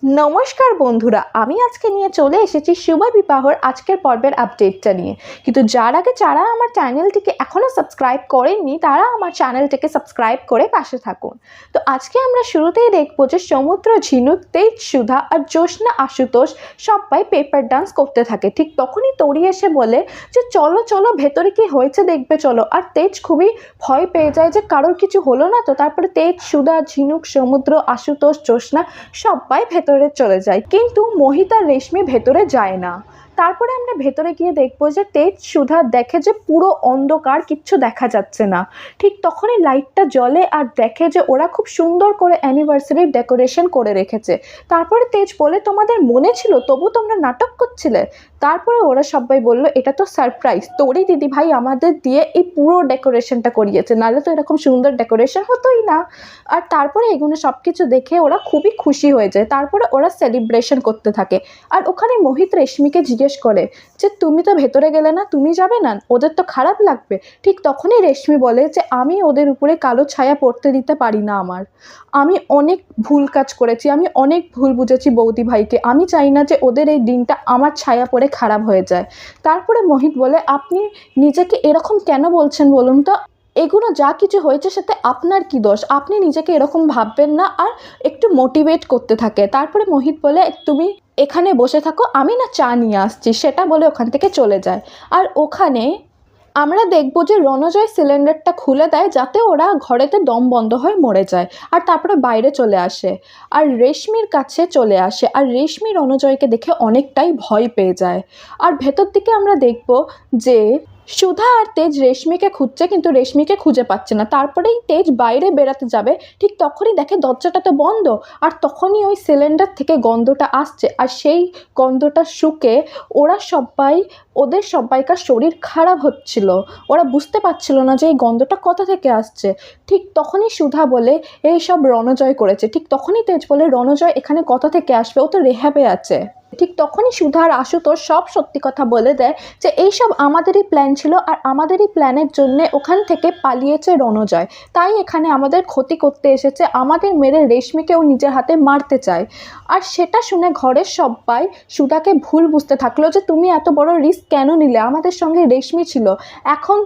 নমস্কার বন্ধুরা, আমি আজকে নিয়ে চলে এসেছি শুভ বিবাহর আজকের পর্বের আপডেটটা নিয়ে। কিন্তু যারা আমার চ্যানেলটিকে এখনও সাবস্ক্রাইব করেননি তারা আমার চ্যানেলটিকে সাবস্ক্রাইব করে পাশে থাকুন। তো আজকে আমরা শুরুতেই দেখবো যে সমুদ্র, ঝিনুক, তেজ, সুধা আর জ্যোৎস্না, আশুতোষ সবাই পেপার ডান্স করতে থাকে। ঠিক তখনই তরি এসে বলে যে চলো চলো ভেতরে কি হয়েছে দেখবে চলো। আর তেজ খুবই ভয় পেয়ে যায় যে কারোর কিছু হলো না তো। তারপরে তেজ, সুধা, ঝিনুক, সমুদ্র, আশুতোষ, জ্যোৎস্না সবাই ভেতরে চলে যায়, কিন্তু মোহিত আর রেশমি ভেতরে যায় না। তারপরে আমরা ভেতরে গিয়ে দেখবো যে তেজ সুধা দেখে যে পুরো অন্ধকার, কিচ্ছু দেখা যাচ্ছে না। ঠিক তখনই লাইটটা জ্বলে আর দেখে যে ওরা খুব সুন্দর করে অ্যানিভার্সারির ডেকোরেশন করে রেখেছে। তারপরে তেজ বলে তোমাদের মনে ছিল তবু তোমরা নাটক করছিলে। তারপরে ওরা সবাই বলল এটা তো সারপ্রাইজ, তোরই দিদি ভাই আমাদের দিয়ে এই পুরো ডেকোরেশনটা করিয়েছে, নাহলে তো এরকম সুন্দর ডেকোরেশন হতোই না। আর তারপরে এগুলো সব কিছু দেখে ওরা খুবই খুশি হয়ে যায়। তারপরে ওরা সেলিব্রেশন করতে থাকে। আর ওখানে মোহিত রেশমিকে জিজ্ঞেস করে যে তুমি তো ভেতরে গেলে না, তুমি যাবে না, ওদের তো খারাপ লাগবে। ঠিক তখনই রেশমি বলে যে আমি ওদের উপরে কালো ছায়া পড়তে দিতে পারি না। আমি অনেক ভুল কাজ করেছি, আমি অনেক ভুল বুঝেছি বৌদি ভাইকে, আমি চাই না যে ওদের এই দিনটা আমার ছায়া পড়ে খারাপ হয়ে যায়। তারপরে মোহিত বলে আপনি নিজেকে এরকম কেন বলছেন বলুন তো, এগুলো যা কিছু হয়েছে সাথে আপনার কি দোষ, আপনি নিজেকে এরকম ভাববেন না। আর একটু মোটিভেট করতে থাকে। তারপরে মোহিত বলে তুমি এখানে বসে থাকো, আমি না চা নিয়ে আসছি, সেটা বলে ওখান থেকে চলে যায়। আর ওখানে আমরা দেখবো যে রণজয় সিলিন্ডারটা খুলে দেয় যাতে ওরা ঘরেতে দম বন্ধ হয়ে মরে যায়। আর তারপরে বাইরে চলে আসে আর রেশমির কাছে চলে আসে। আর রেশমি রণজয়কে দেখে অনেকটাই ভয় পেয়ে যায়। আর ভেতর দিকে আমরা দেখবো যে সুধা আর তেজ রেশমিকে খুঁজছে, কিন্তু রেশমিকে খুঁজে পাচ্ছে না। তারপরেই তেজ বাইরে বেরাতে যাবে, ঠিক তখনই দেখে দরজাটা তো বন্ধ। আর তখনই ওই সিলিন্ডার থেকে গন্ধটা আসছে। আর সেই গন্ধটা শুকে ওদের সবাইকার শরীর খারাপ হচ্ছিল। ওরা বুঝতে পারছিল না যে এই গন্ধটা কোথা থেকে আসছে। ঠিক তখনই সুধা বলে এই সব রণজয় করেছে। ঠিক তখনই তেজ বলে রণজয় এখানে কোথা থেকে আসবে, ও তো রেহাবে আছে। ঠিক তখনই সুধা আর আশুতোষ সব সত্যি কথা বলে দেয় যে এইসব আমাদেরই প্ল্যান ছিল, আর আমাদেরই প্ল্যানের জন্যে ওখান থেকে পালিয়েছে রণজয়, তাই এখানে আমাদের ক্ষতি করতে এসেছে, আমাদের মেরে রেশমিকেও নিজের হাতে মারতে চায়। আর সেটা শুনে ঘরের সবাই সুধাকে ভুল বুঝতে থাকলো যে তুমি এত বড় রিস্ক কেন নিলে, আমাদের সঙ্গে রেশমি ছিল, এখন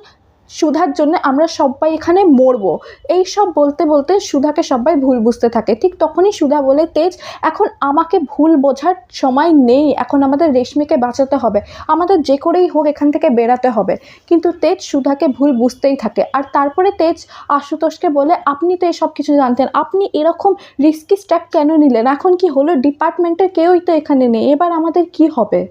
সুধার জন্য আমরা সবাই এখানে মরবো। এই সব বলতে বলতে সুধাকে সবাই ভুল বুঝতে থাকে। ঠিক তখনই সুধা বলে তেজ এখন আমাকে ভুল বোঝার সময় নেই, এখন আমাদের রেশমিকে বাঁচাতে হবে, আমাদের যে করেই হোক এখান থেকে বেরাতে হবে। কিন্তু তেজ সুধাকে ভুল বুঝতেই থাকে। আর তারপরে তেজ আশুতোষকে বলে আপনি তো এসব কিছু জানতেন, আপনি এরকম রিস্কি স্টেপ কেন নিলেন, এখন কি হলো, ডিপার্টমেন্টের কেউই তো এখানে নেই, এবার আমাদের কি হবে।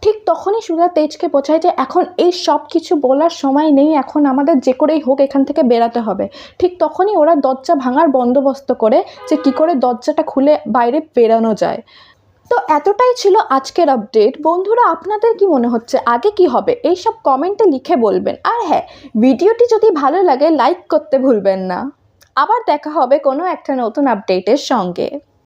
ঠিক তখনই সুধা তেজকে বোঝায় যে এখন এই সব কিছু বলার সময় নেই, এখন আমাদের যে করেই হোক এখান থেকে বেরাতে হবে। ঠিক তখনই ওরা দরজা ভাঙার বন্দোবস্ত করে যে কি করে দরজাটা খুলে বাইরে বেরানো যায়। তো এতটাই ছিল আজকের আপডেট। বন্ধুরা আপনাদের কি মনে হচ্ছে আগে কি হবে, এই সব কমেন্টে লিখে বলবেন। আর হ্যাঁ, ভিডিওটি যদি ভালো লাগে লাইক করতে ভুলবেন না। আবার দেখা হবে কোনো একটা নতুন আপডেটের সঙ্গে।